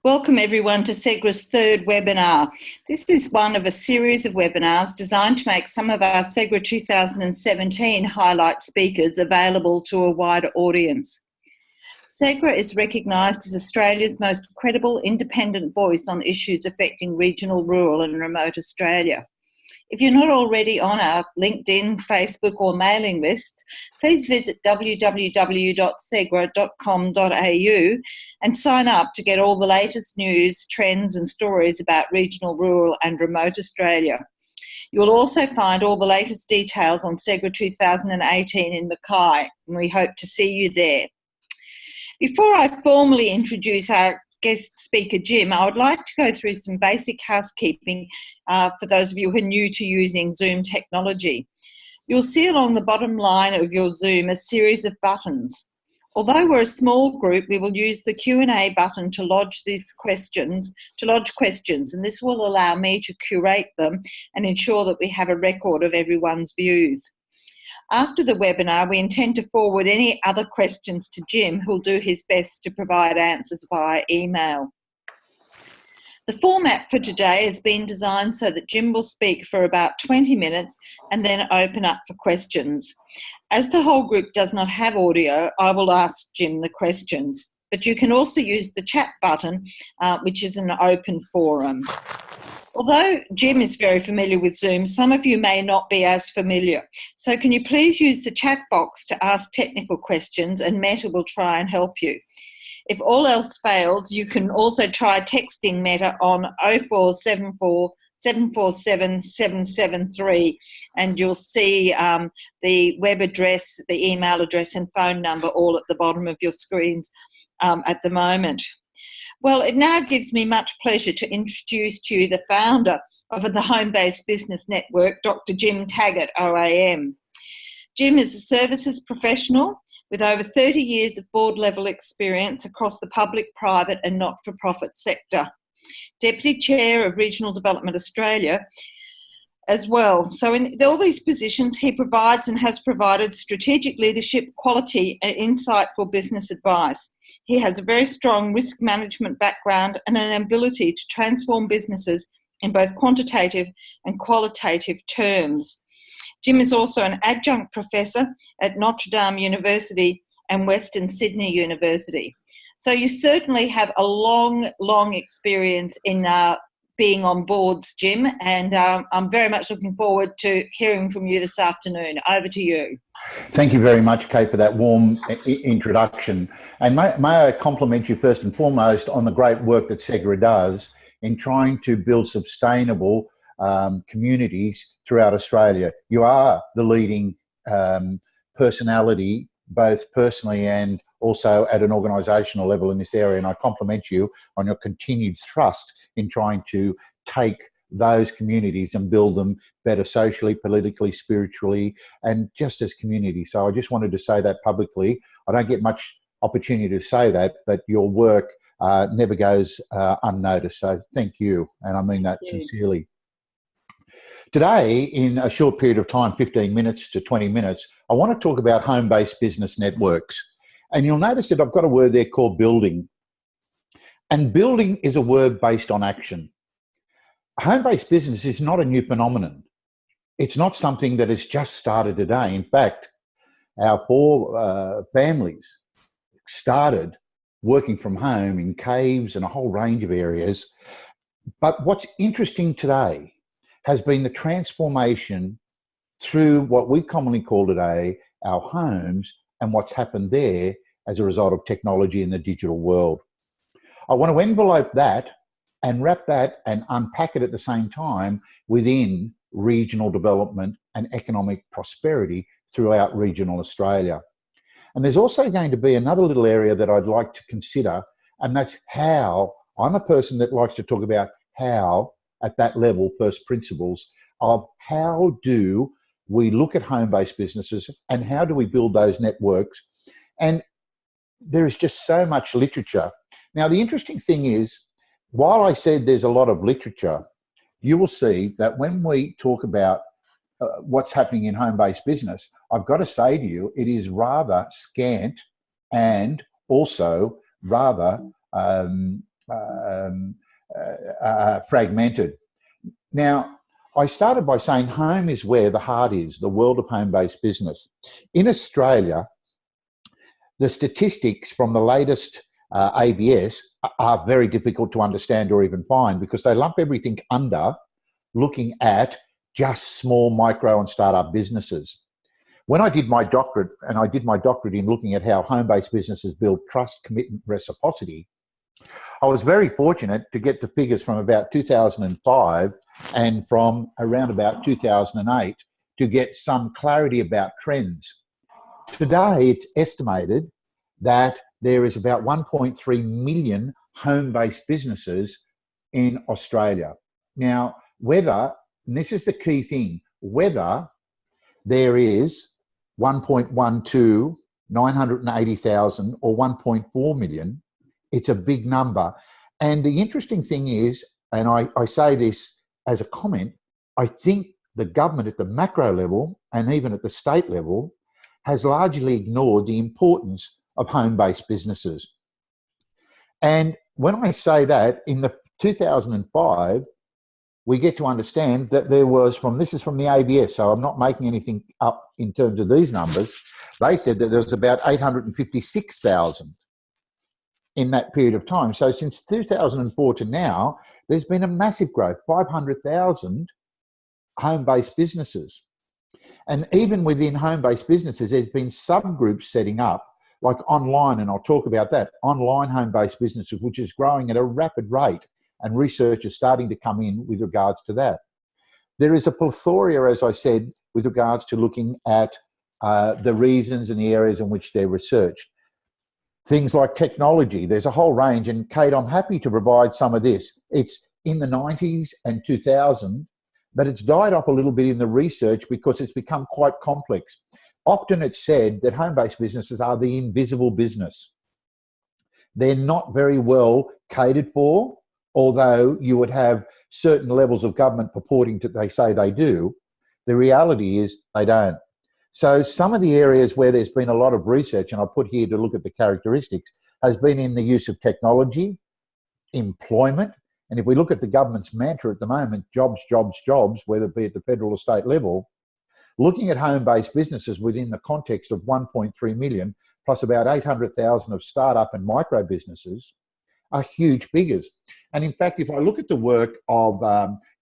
Welcome everyone to SEGRA's third webinar. This is one of a series of webinars designed to make some of our SEGRA 2017 highlight speakers available to a wider audience. SEGRA is recognised as Australia's most credible independent voice on issues affecting regional, rural and remote Australia. If you're not already on our LinkedIn, Facebook or mailing lists, please visit www.segra.com.au and sign up to get all the latest news, trends and stories about regional, rural and remote Australia. You'll also find all the latest details on SEGRA 2018 in Mackay, and we hope to see you there. Before I formally introduce our guest speaker, Jim, I would like to go through some basic housekeeping for those of you who are new to using Zoom technology. You'll see along the bottom line of your Zoom a series of buttons. Although we're a small group, we will use the Q&A button to lodge questions, and this will allow me to curate them and ensure that we have a record of everyone's views. After the webinar, we intend to forward any other questions to Jim, who'll do his best to provide answers via email. The format for today has been designed so that Jim will speak for about 20 minutes and then open up for questions. As the whole group does not have audio, I will ask Jim the questions, but you can also use the chat button, which is an open forum. Although Jim is very familiar with Zoom, some of you may not be as familiar. So can you please use the chat box to ask technical questions, and Meta will try and help you. If all else fails, you can also try texting Meta on 0474 747 773, and you'll see the web address, the email address and phone number all at the bottom of your screens at the moment. Well, it now gives me much pleasure to introduce to you the founder of the Home-Based Business Network, Dr. Jim Taggart, OAM. Jim is a services professional with over 30 years of board-level experience across the public, private and not-for-profit sector. Deputy Chair of Regional Development Australia as well. So in all these positions, he provides and has provided strategic leadership, quality and insightful business advice. He has a very strong risk management background and an ability to transform businesses in both quantitative and qualitative terms. Jim is also an adjunct professor at Notre Dame University and Western Sydney University. So you certainly have a long experience in being on boards, Jim, and I'm very much looking forward to hearing from you this afternoon. Over to you. Thank you very much, Kate, for that warm introduction. And may I compliment you first and foremost on the great work that SEGRA does in trying to build sustainable communities throughout Australia. You are the leading personality, both personally and also at an organisational level in this area, and I compliment you on your continued thrust in trying to take those communities and build them better socially, politically, spiritually, and just as communities. So I just wanted to say that publicly. I don't get much opportunity to say that, but your work never goes unnoticed. So thank you, and I mean that sincerely. Today, in a short period of time, 15 minutes to 20 minutes, I want to talk about home-based business networks. And you'll notice that I've got a word there called building. And building is a word based on action. Home-based business is not a new phenomenon. It's not something that has just started today. In fact, our four families started working from home in caves and a whole range of areas. But what's interesting today has been the transformation through what we commonly call today our homes and what's happened there as a result of technology in the digital world. I want to envelope that and wrap that and unpack it at the same time within regional development and economic prosperity throughout regional Australia. And there's also going to be another little area that I'd like to consider, and that's how. I'm a person that likes to talk about how at that level, first principles of how do we look at home-based businesses and how do we build those networks. And there is just so much literature. Now, the interesting thing is, while I said there's a lot of literature, you will see that when we talk about what's happening in home-based business, I've got to say to you, it is rather scant and also rather fragmented. Now, I started by saying home is where the heart is, the world of home-based business. In Australia, the statistics from the latest ABS are very difficult to understand or even find because they lump everything under looking at just small, micro and startup businesses. When I did my doctorate, and I did my doctorate in looking at how home-based businesses build trust, commitment, reciprocity, I was very fortunate to get the figures from about 2005 and from around about 2008 to get some clarity about trends. Today, it's estimated that there is about 1.3 million home-based businesses in Australia. Now, whether, and this is the key thing, whether there is 1.12, 980,000 or 1.4 million, it's a big number. And the interesting thing is, and I say this as a comment, I think the government at the macro level and even at the state level has largely ignored the importance of home-based businesses. And when I say that, in the 2005, we get to understand that there was, this is from the ABS, so I'm not making anything up in terms of these numbers, they said that there was about 856,000 in that period of time. So since 2004 to now, there's been a massive growth, 500,000 home-based businesses. And even within home-based businesses, there's been subgroups setting up, like online, and I'll talk about that, online home-based businesses, which is growing at a rapid rate, and research is starting to come in with regards to that. There is a plethora, as I said, with regards to looking at the reasons and the areas in which they're researched. Things like technology, there's a whole range, and Kate, I'm happy to provide some of this. It's in the 90s and 2000, but it's died up a little bit in the research because it's become quite complex. Often it's said that home-based businesses are the invisible business. They're not very well catered for, although you would have certain levels of government purporting that they say they do. The reality is they don't. So some of the areas where there's been a lot of research, and I put here to look at the characteristics, has been in the use of technology, employment, and if we look at the government's mantra at the moment, jobs, jobs, jobs, whether it be at the federal or state level, looking at home-based businesses within the context of 1.3 million plus about 800,000 of startup and micro businesses are huge figures. And in fact, if I look at the work of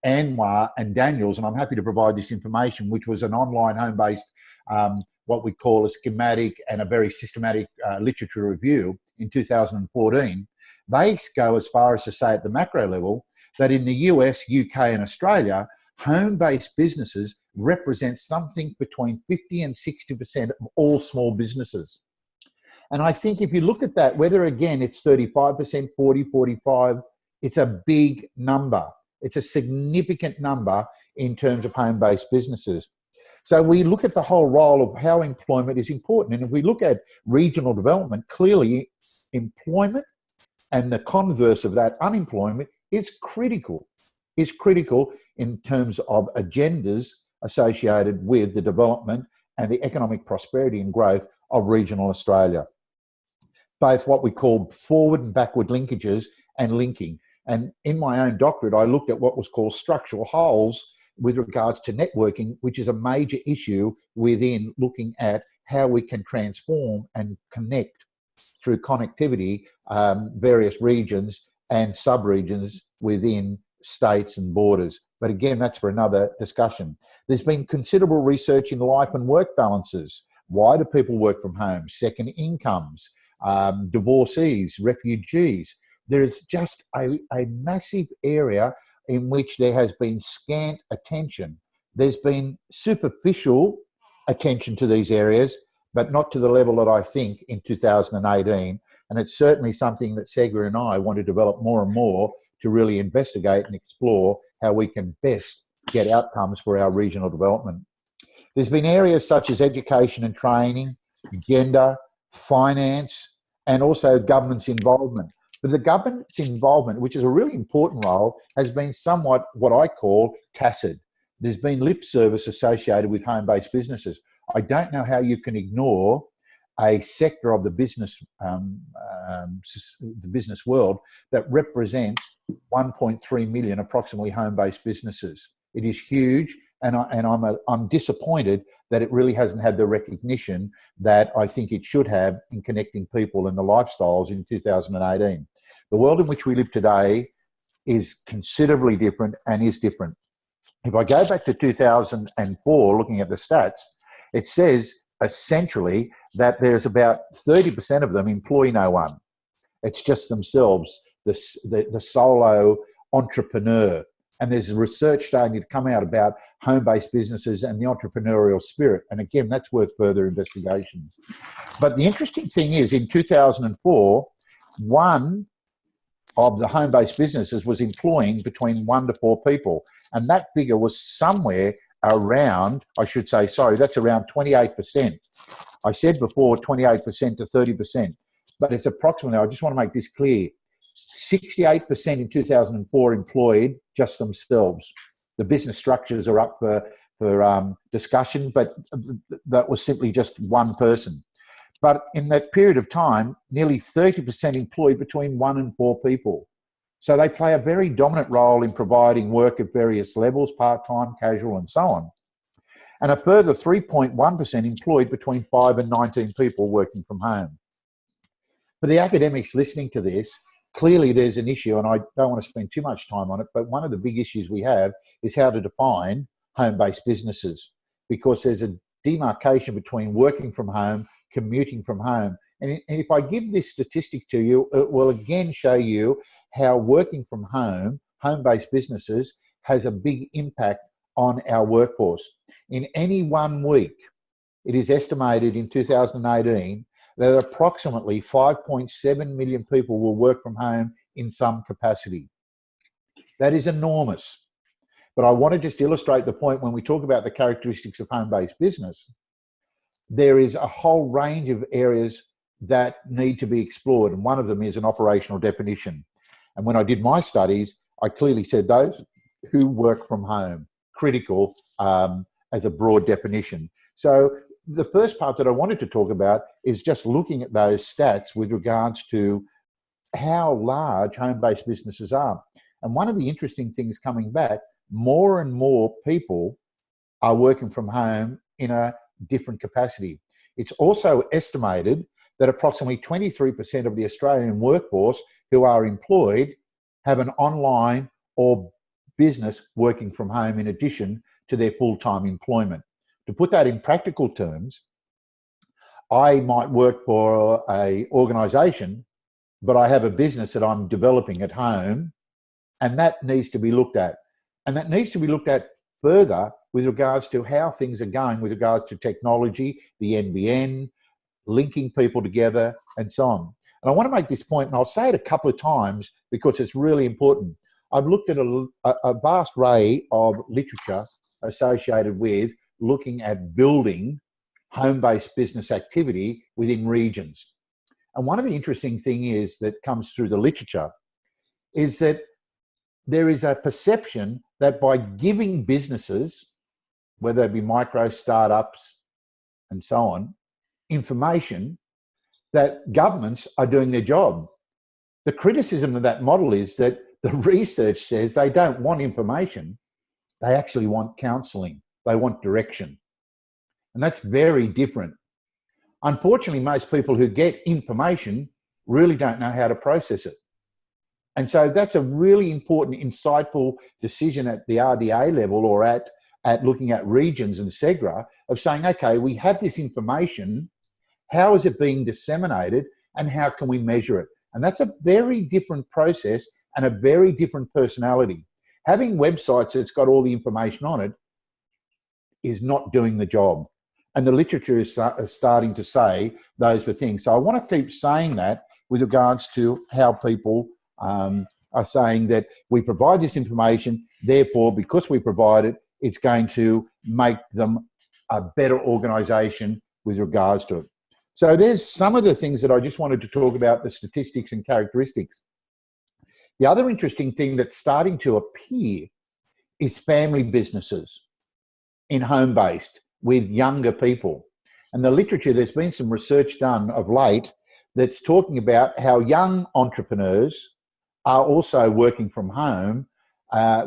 Anwar and Daniels, and I'm happy to provide this information, which was an online home-based, what we call a schematic and a very systematic literature review in 2014, they go as far as to say at the macro level that in the US, UK and Australia, home-based businesses represent something between 50 and 60% of all small businesses. And I think if you look at that, whether again it's 35%, 40, 45, it's a big number. It's a significant number in terms of home-based businesses. So we look at the whole role of how employment is important. And if we look at regional development, clearly employment and the converse of that, unemployment, is critical. It's critical in terms of agendas associated with the development and the economic prosperity and growth of regional Australia. Both what we call forward and backward linkages and linking. And in my own doctorate, I looked at what was called structural holes with regards to networking, which is a major issue within looking at how we can transform and connect through connectivity various regions and sub-regions within states and borders. But again, that's for another discussion. There's been considerable research in life and work balances. Why do people work from home? Second incomes, divorcees, refugees. There is just a massive area in which there has been scant attention. There's been superficial attention to these areas, but not to the level that I think in 2018. And it's certainly something that SEGRA and I want to develop more and more to really investigate and explore how we can best get outcomes for our regional development. There's been areas such as education and training, gender, finance, and also government's involvement. But the government's involvement, which is a really important role, has been somewhat what I call tacit. There's been lip service associated with home-based businesses. I don't know how you can ignore a sector of the business world that represents 1.3 million approximately home-based businesses. It is huge, and I'm disappointed that it really hasn't had the recognition that I think it should have in connecting people and the lifestyles in 2018. The world in which we live today is considerably different and is different. If I go back to 2004, looking at the stats, it says essentially that there's about 30% of them employ no one. It's just themselves, the solo entrepreneur. And there's research starting to come out about home-based businesses and the entrepreneurial spirit. And again, that's worth further investigation. But the interesting thing is, in 2004, one of the home-based businesses was employing between 1 to 4 people. And that figure was somewhere around, that's around 28%. I said before 28% to 30%, but it's approximately, I just want to make this clear, 68% in 2004 employed just themselves. The business structures are up for discussion, but that was simply just one person. But in that period of time, nearly 30% employed between 1 and 4 people. So they play a very dominant role in providing work at various levels, part-time, casual, and so on. And a further 3.1% employed between 5 and 19 people working from home. For the academics listening to this, clearly there's an issue, and I don't want to spend too much time on it, but one of the big issues we have is how to define home-based businesses, because there's a demarcation between working from home, commuting from home. And if I give this statistic to you, it will again show you how working from home, home-based businesses, has a big impact on our workforce. In any 1 week, it is estimated in 2018 that approximately 5.7 million people will work from home in some capacity. That is enormous. But I want to just illustrate the point when we talk about the characteristics of home-based business. There is a whole range of areas that need to be explored, and one of them is an operational definition. And when I did my studies, I clearly said those who work from home, critical as a broad definition. So the first part that I wanted to talk about is just looking at those stats with regards to how large home-based businesses are. And one of the interesting things coming back, more and more people are working from home in a different capacity. It's also estimated that approximately 23% of the Australian workforce who are employed have an online or business working from home in addition to their full-time employment. To put that in practical terms, I might work for an organisation, but I have a business that I'm developing at home, and that needs to be looked at. And that needs to be looked at further with regards to how things are going with regards to technology, the NBN, linking people together, and so on. And I want to make this point, and I'll say it a couple of times because it's really important. I've looked at a vast array of literature associated with looking at building home-based business activity within regions. And one of the interesting things that comes through the literature is that there is a perception that by giving businesses, whether they be micro startups and so on, information, that governments are doing their job. The criticism of that model is that the research says they don't want information, they actually want counselling, they want direction. And that's very different. Unfortunately, most people who get information really don't know how to process it. And so that's a really important, insightful decision at the RDA level or at looking at regions and SEGRA of saying, okay, we have this information, how is it being disseminated and how can we measure it? And that's a very different process and a very different personality. Having websites that's got all the information on it is not doing the job. And the literature is starting to say those were things. So I want to keep saying that with regards to how people are saying that we provide this information, therefore, because we provide it, it's going to make them a better organisation with regards to it. So there's some of the things that I just wanted to talk about, the statistics and characteristics. The other interesting thing that's starting to appear is family businesses in home-based with younger people. And the literature, there's been some research done of late that's talking about how young entrepreneurs are also working from home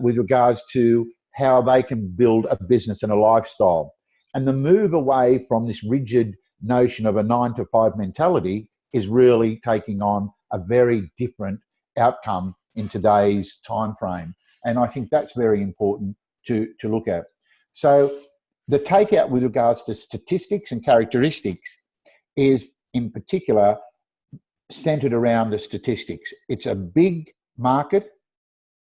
with regards to how they can build a business and a lifestyle. And the move away from this rigid notion of a 9-to-5 mentality is really taking on a very different outcome in today's time frame. And I think that's very important to look at. So the takeout with regards to statistics and characteristics is in particular centered around the statistics. It's a big market.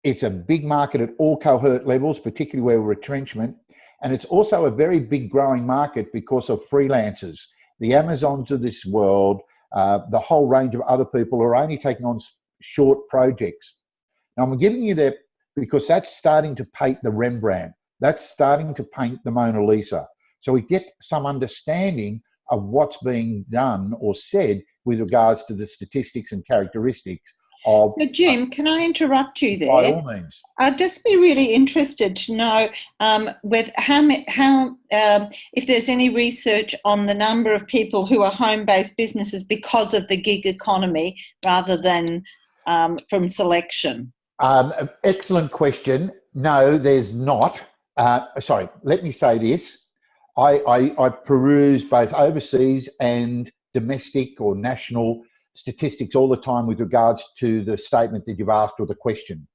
It's a big market at all cohort levels, particularly where retrenchment. And it's also a very big growing market because of freelancers, the Amazons of this world, the whole range of other people who are only taking on short projects. Now, I'm giving you that because that's starting to paint the Rembrandt. That's starting to paint the Mona Lisa. So we get some understanding of what's being done or said with regards to the statistics and characteristics of... So, Jim, can I interrupt you there? By all means. I'd just be really interested to know with if there's any research on the number of people who are home-based businesses because of the gig economy rather than from selection. Excellent question. No, there's not. Sorry, let me say this. I peruse both overseas and domestic or national statistics all the time with regards to the statement that you've asked or the question.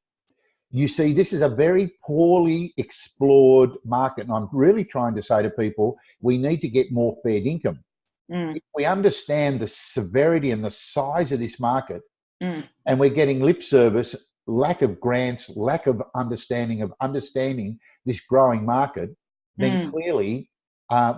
You see, this is a very poorly explored market, and I'm really trying to say to people, we need to get more fair income. If we understand the severity and the size of this market, and we're getting lip service, lack of grants, lack of understanding this growing market, then clearly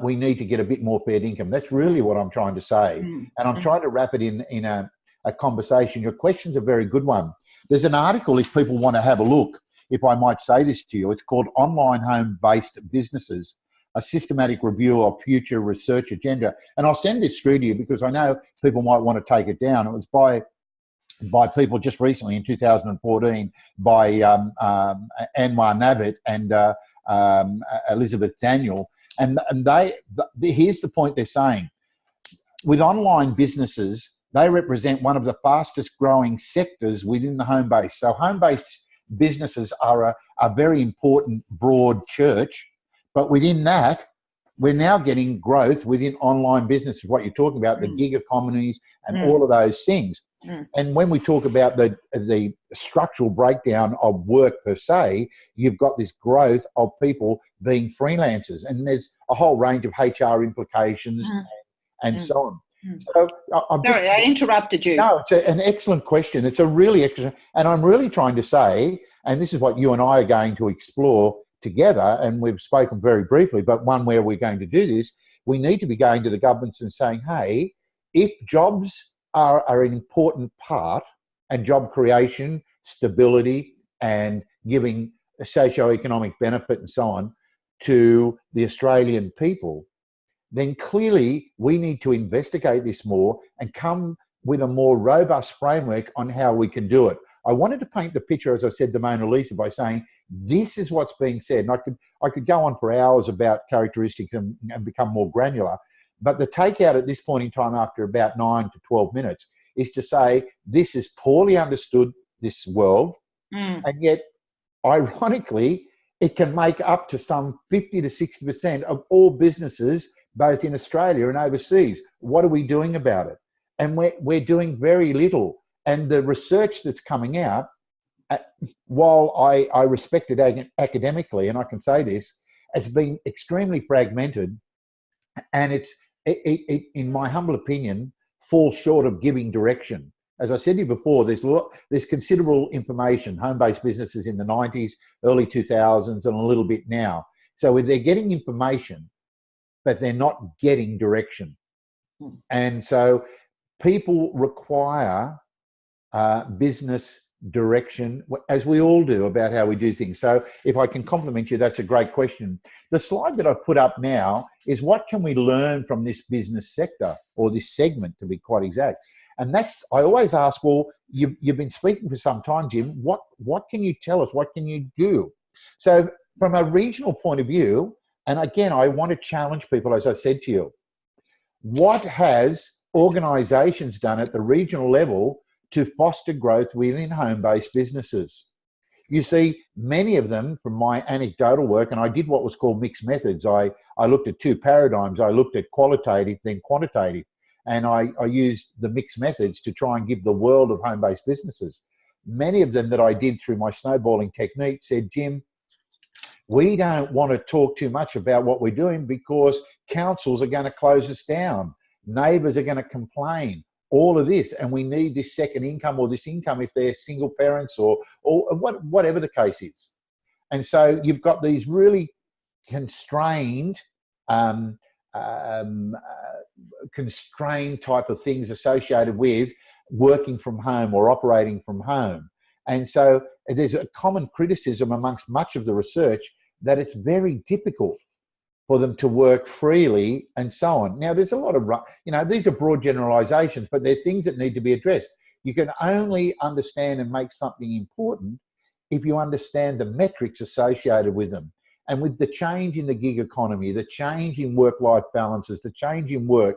we need to get a bit more fair income. That's really what I'm trying to say. And I'm trying to wrap it in a conversation. Your question's a very good one. There's an article, if people want to have a look, if I might say this to you, it's called Online Home-Based Businesses, a systematic review of future research agenda. And I'll send this through to you because I know people might want to take it down. It was by people just recently in 2014 by Anwar Navid and Elizabeth Daniel. And here's the point they're saying. With online businesses, they represent one of the fastest growing sectors within the home base. So home-based businesses are a very important broad church, but within that, we're now getting growth within online businesses, what you're talking about, the gig economies and all of those things. And when we talk about the structural breakdown of work per se, you've got this growth of people being freelancers, and there's a whole range of HR implications and so on. So sorry, I interrupted you. No, it's an excellent question. It's a really excellent, and I'm really trying to say, and this is what you and I are going to explore together, and we've spoken very briefly, but one where we're going to do this, we need to be going to the governments and saying, hey, if jobs are an important part, and job creation, stability, and giving a socio-economic benefit and so on to the Australian people, then clearly we need to investigate this more and come with a more robust framework on how we can do it. I wanted to paint the picture, as I said, the Mona Lisa, by saying this is what's being said. And I could go on for hours about characteristics and become more granular. But the takeout at this point in time, after about 9 to 12 minutes, is to say this is poorly understood, this world, and yet, ironically, it can make up to some 50 to 60% of all businesses, both in Australia and overseas. What are we doing about it? And we're doing very little. And the research that's coming out, while I respect it academically, and I can say this, it's been extremely fragmented, and it, in my humble opinion, falls short of giving direction. As I said to you before, there's considerable information, home-based businesses in the 90s, early 2000s, and a little bit now. So they're getting information, but they're not getting direction. And so people require business direction, as we all do, about how we do things. So if I can compliment you, that's a great question. The slide that I've put up now is what can we learn from this business sector, or this segment to be quite exact. And that's, I always ask, well, you've been speaking for some time, Jim, what can you tell us? What can you do? So from a regional point of view, and again, I want to challenge people, as I said to you, What has organisations done at the regional level to foster growth within home-based businesses? You see, many of them, from my anecdotal work, and I did what was called mixed methods. I looked at two paradigms. I looked at qualitative, then quantitative, and I used the mixed methods to try and give the world of home-based businesses. Many of them that I did through my snowballing technique said, Jim, we don't want to talk too much about what we're doing because councils are going to close us down. Neighbours are going to complain. All of this, and we need this second income or this income if they're single parents or whatever the case is. And so you've got these really constrained type of things associated with working from home or operating from home. And so there's a common criticism amongst much of the research that it's very difficult for them to work freely and so on. Now, there's a lot of, these are broad generalizations, but they're things that need to be addressed. You can only understand and make something important if you understand the metrics associated with them. And with the change in the gig economy, the change in work-life balances, the change in work,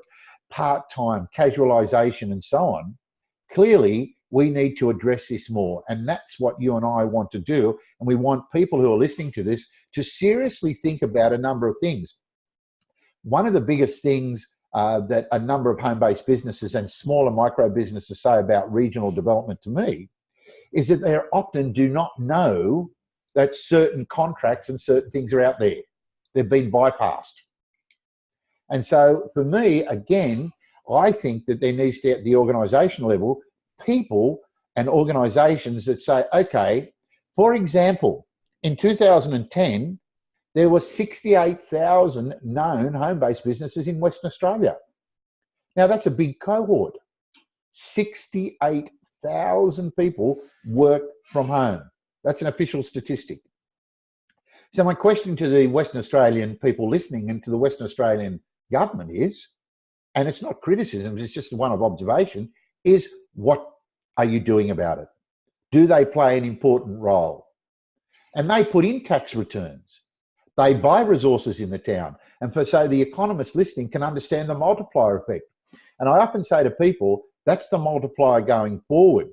part-time, casualisation and so on, clearly we need to address this more. And that's what you and I want to do. And we want people who are listening to this to seriously think about a number of things. One of the biggest things that a number of home-based businesses and smaller micro businesses say about regional development to me is that they often do not know that certain contracts and certain things are out there. They've been bypassed. And so for me, again, I think that there needs to, at the organisational level, people and organisations that say, okay, for example, in 2010, there were 68,000 known home-based businesses in Western Australia. Now, that's a big cohort. 68,000 people work from home. That's an official statistic. So my question to the Western Australian people listening and to the Western Australian government is, and it's not criticism, it's just one of observation, is what are you doing about it? Do they play an important role? And they put in tax returns. They buy resources in the town. And so the economists listening can understand the multiplier effect. And I often say to people, that's the multiplier going forward.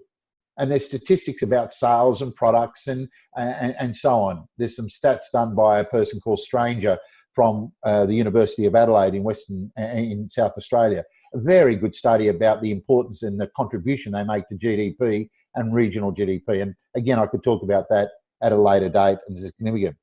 And there's statistics about sales and products and so on. There's some stats done by a person called Stranger from the University of Adelaide in South Australia. A very good study about the importance and the contribution they make to GDP and regional GDP. And again, I could talk about that at a later date and it's significant.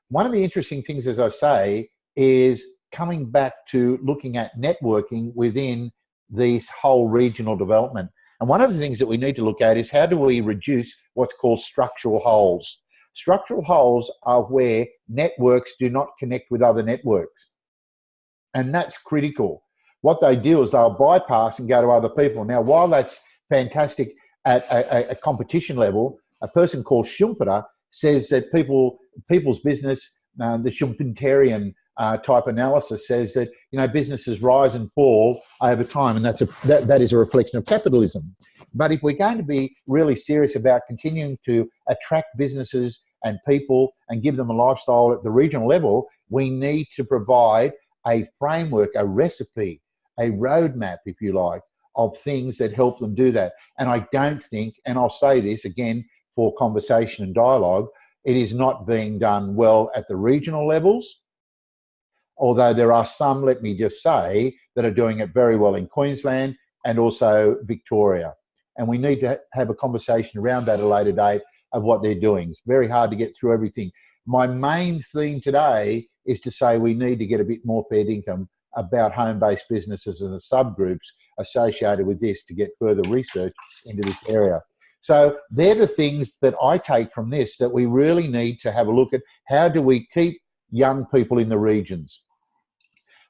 One of the interesting things, as I say, is coming back to looking at networking within this whole regional development. And one of the things that we need to look at is how do we reduce what's called structural holes. Structural holes are where networks do not connect with other networks. And that's critical. What they do is they'll bypass and go to other people. Now, while that's fantastic at a competition level, a person called Schumpeter says that people's business, the Schumpeterian type analysis says that businesses rise and fall over time, and that is a reflection of capitalism. But if we're going to be really serious about continuing to attract businesses and people and give them a lifestyle at the regional level, we need to provide a framework, a recipe, a roadmap, if you like, of things that help them do that. And I don't think, and I'll say this again for conversation and dialogue, it is not being done well at the regional levels, although there are some, let me just say, that are doing it very well in Queensland and also Victoria. And we need to have a conversation around that at a later date of what they're doing. It's very hard to get through everything. My main theme today is to say we need to get a bit more fair income about home-based businesses and the subgroups associated with this to get further research into this area. So they're the things that I take from this, that we really need to have a look at. How do we keep young people in the regions?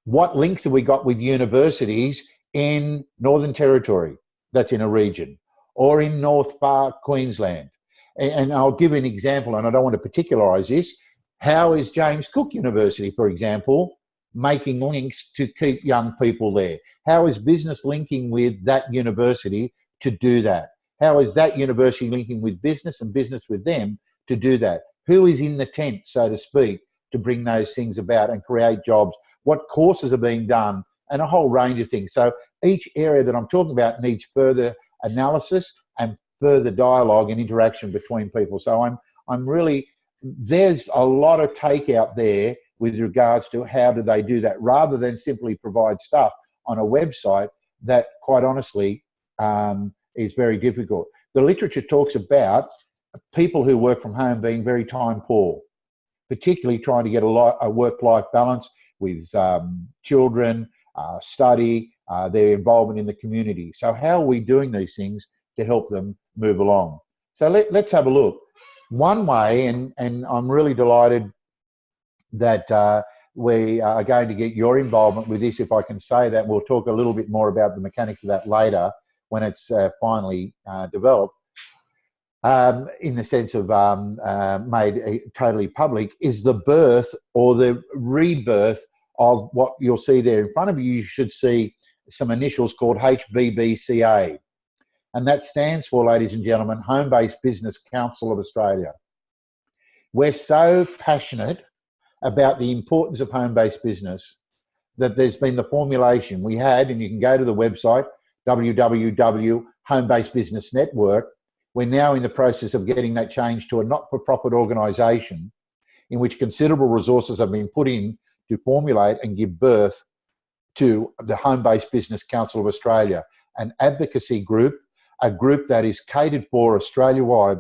What links have we got with universities in Northern Territory that's in a region, or in North Far Queensland? And I'll give an example, and I don't want to particularise this. How is James Cook University, for example, making links to keep young people there? How is business linking with that university to do that? How is that university linking with business and business with them to do that? Who is in the tent, so to speak, to bring those things about and create jobs? What courses are being done and a whole range of things. So each area that I'm talking about needs further analysis and further dialogue and interaction between people. So I'm really, there's a lot of take out there with regards to how do they do that, rather than simply provide stuff on a website that, quite honestly, is very difficult. The literature talks about people who work from home being very time poor, particularly trying to get a work-life balance with children, study, their involvement in the community. So how are we doing these things to help them move along? So let's have a look. One way, and I'm really delighted that we are going to get your involvement with this, if I can say that. We'll talk a little bit more about the mechanics of that later when it's finally developed. In the sense of made totally public, is the birth or the rebirth of what you'll see there in front of you. You should see some initials called HBBCA. And that stands for, ladies and gentlemen, Home-Based Business Council of Australia. We're so passionate about the importance of home-based business that there's been the formulation we had, and you can go to the website, www. Home-Based Business Network. We're now in the process of getting that changed to a not-for-profit organisation in which considerable resources have been put in to formulate and give birth to the Home-Based Business Council of Australia, an advocacy group, a group that is catered for Australia-wide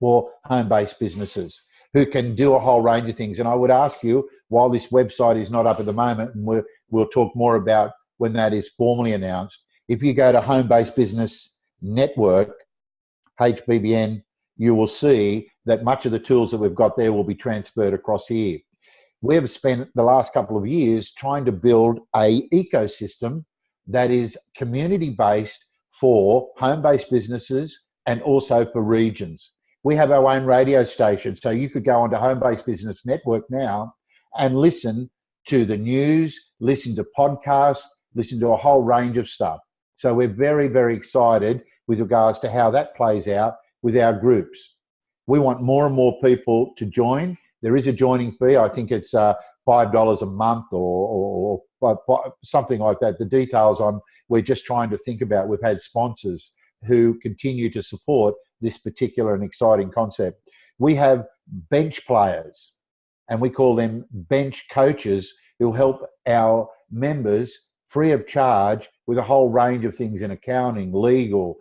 for home-based businesses who can do a whole range of things. And I would ask you, while this website is not up at the moment, and we'll talk more about when that is formally announced, if you go to Home-Based Business Network, HBBN, you will see that much of the tools that we've got there will be transferred across here. We have spent the last couple of years trying to build an ecosystem that is community-based for home-based businesses and also for regions. We have our own radio station, so you could go onto Home-Based Business Network now and listen to the news, listen to podcasts, listen to a whole range of stuff. So we're very, very excited with regards to how that plays out with our groups. We want more and more people to join. There is a joining fee. I think it's $5 a month or something like that. The details we're just trying to think about. We've had sponsors who continue to support this particular and exciting concept. We have bench players, and we call them bench coaches, who help our members free of charge with a whole range of things in accounting, legal,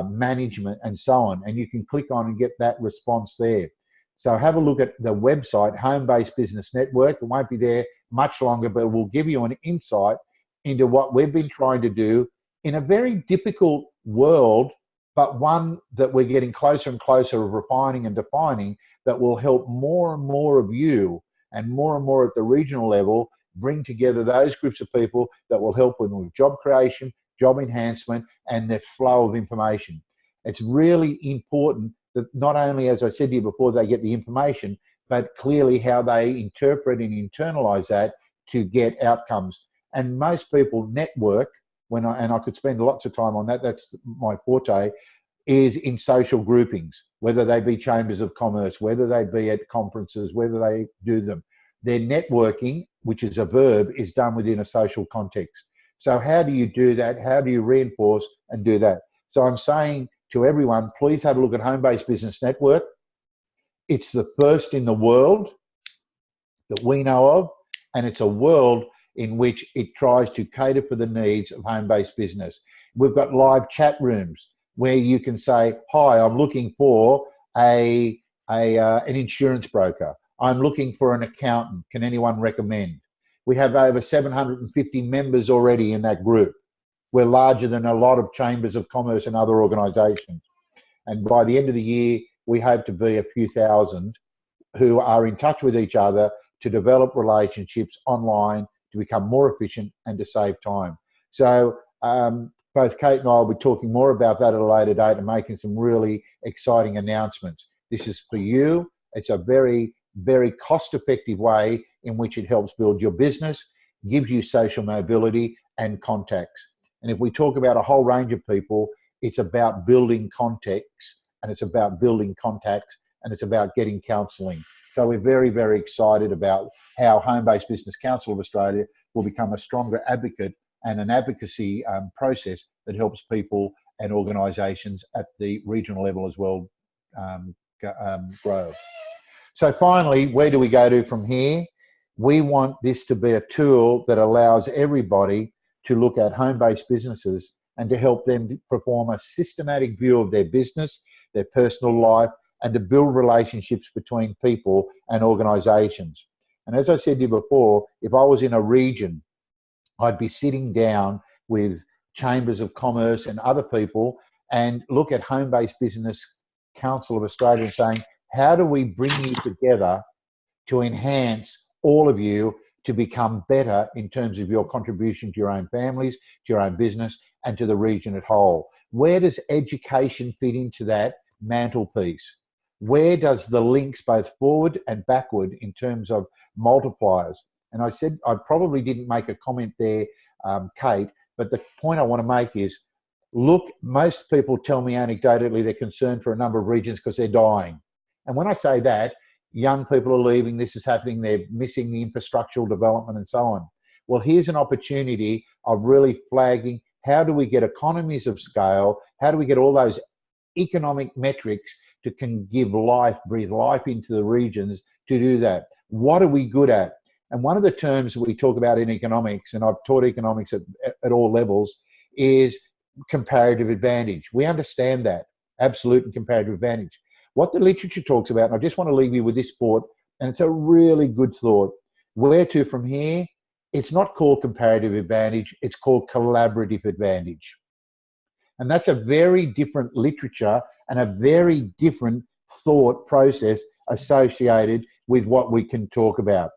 management, and so on. And you can click on and get that response there. So have a look at the website, Home-Based Business Network. It won't be there much longer, but it will give you an insight into what we've been trying to do in a very difficult world, but one that we're getting closer and closer of refining and defining, that will help more and more of you and more at the regional level bring together those groups of people that will help them with job creation, job enhancement, and the flow of information. It's really important that not only, as I said to you before, they get the information, but clearly how they interpret and internalize that to get outcomes. And most people network, and I could spend lots of time on that, that's my forte, is in social groupings, whether they be chambers of commerce, whether they be at conferences, whether they do them. Their networking, which is a verb, is done within a social context. So how do you do that? How do you reinforce and do that? So I'm saying to everyone, please have a look at Home-Based Business Network. It's the first in the world that we know of, and it's a world in which it tries to cater for the needs of home-based business. We've got live chat rooms where you can say, hi, I'm looking for an insurance broker. I'm looking for an accountant. Can anyone recommend? We have over 750 members already in that group. We're larger than a lot of chambers of commerce and other organisations. And by the end of the year, we hope to be a few thousand who are in touch with each other to develop relationships online, to become more efficient and to save time. So both Kate and I will be talking more about that at a later date and making some really exciting announcements. This is for you. It's a very, very cost-effective way in which it helps build your business, gives you social mobility and contacts. And if we talk about a whole range of people, it's about building contacts, and it's about building contacts, and it's about getting counselling. So we're very, very excited about how Home-Based Business Council of Australia will become a stronger advocate and an advocacy process that helps people and organisations at the regional level as well grow. So finally, where do we go to from here? We want this to be a tool that allows everybody to look at home-based businesses and to help them perform a systematic view of their business, their personal life, and to build relationships between people and organisations. And as I said to you before, if I was in a region, I'd be sitting down with chambers of commerce and other people and look at Home-Based Business Council of Australia and saying, how do we bring you together to enhance all of you to become better in terms of your contribution to your own families, to your own business, and to the region at whole? Where does education fit into that mantelpiece? Where does the links both forward and backward in terms of multipliers? And I said, I probably didn't make a comment there, Kate, but the point I want to make is, look, most people tell me anecdotally they're concerned for a number of regions because they're dying. And when I say that, young people are leaving, this is happening, they're missing the infrastructural development and so on. Well, here's an opportunity of really flagging, how do we get economies of scale? How do we get all those economic metrics to can give life, breathe life into the regions to do that? What are we good at? And one of the terms that we talk about in economics, and I've taught economics at all levels, is comparative advantage. We understand that, absolute and comparative advantage. What the literature talks about, and I just want to leave you with this thought, and it's a really good thought. Where to from here? It's not called comparative advantage, it's called collaborative advantage. And that's a very different literature and a very different thought process associated with what we can talk about.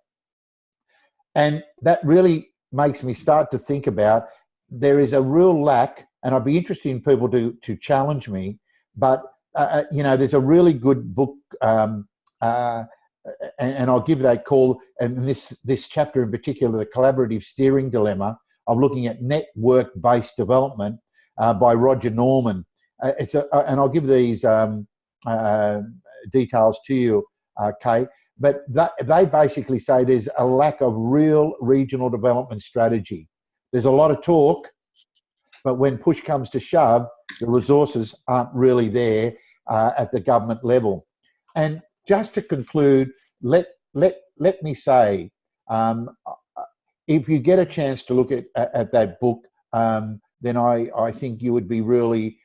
And that really makes me start to think about, there is a real lack, and I'd be interested in people to challenge me, but you know, there's a really good book, and I'll give that call, and this chapter in particular, the collaborative steering dilemma of looking at network-based development by Roger Norman. And I'll give these details to you, Kate, but they basically say there's a lack of real regional development strategy. There's a lot of talk, but when push comes to shove, the resources aren't really there at the government level. And just to conclude, let me say, if you get a chance to look at that book, then I think you would be really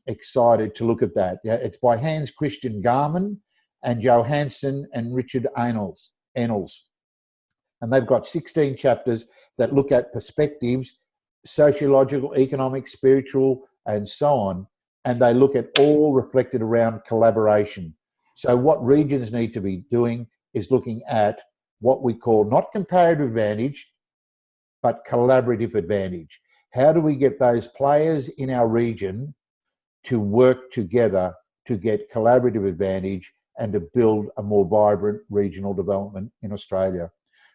excited to look at that. Yeah, it's by Hans Christian Garman and Johansson and Richard Ennels. And they've got 16 chapters that look at perspectives, sociological, economic, spiritual, and so on. And they look at all reflected around collaboration. So what regions need to be doing is looking at what we call not comparative advantage, but collaborative advantage. How do we get those players in our region to work together to get collaborative advantage and to build a more vibrant regional development in Australia?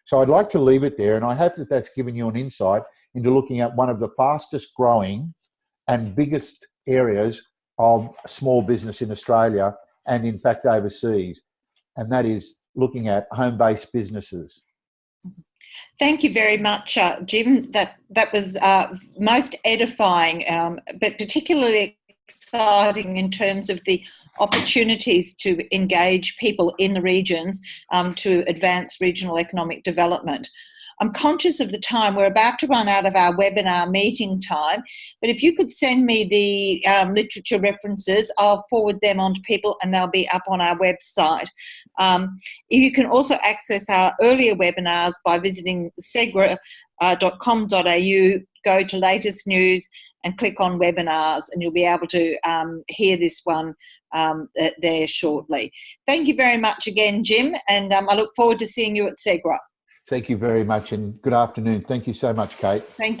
So I'd like to leave it there, and I hope that that's given you an insight into looking at one of the fastest growing and biggest areas of small business in Australia and in fact overseas, and that is looking at home-based businesses. Thank you very much, Jim. That was most edifying, but particularly exciting in terms of the opportunities to engage people in the regions to advance regional economic development. I'm conscious of the time. We're about to run out of our webinar meeting time, but if you could send me the literature references, I'll forward them on to people and they'll be up on our website. You can also access our earlier webinars by visiting segra.com.au, go to latest news and click on webinars, and you'll be able to hear this one there shortly. Thank you very much again, Jim, and I look forward to seeing you at SEGRA. Thank you very much, and good afternoon. Thank you so much, Kate. Thank you.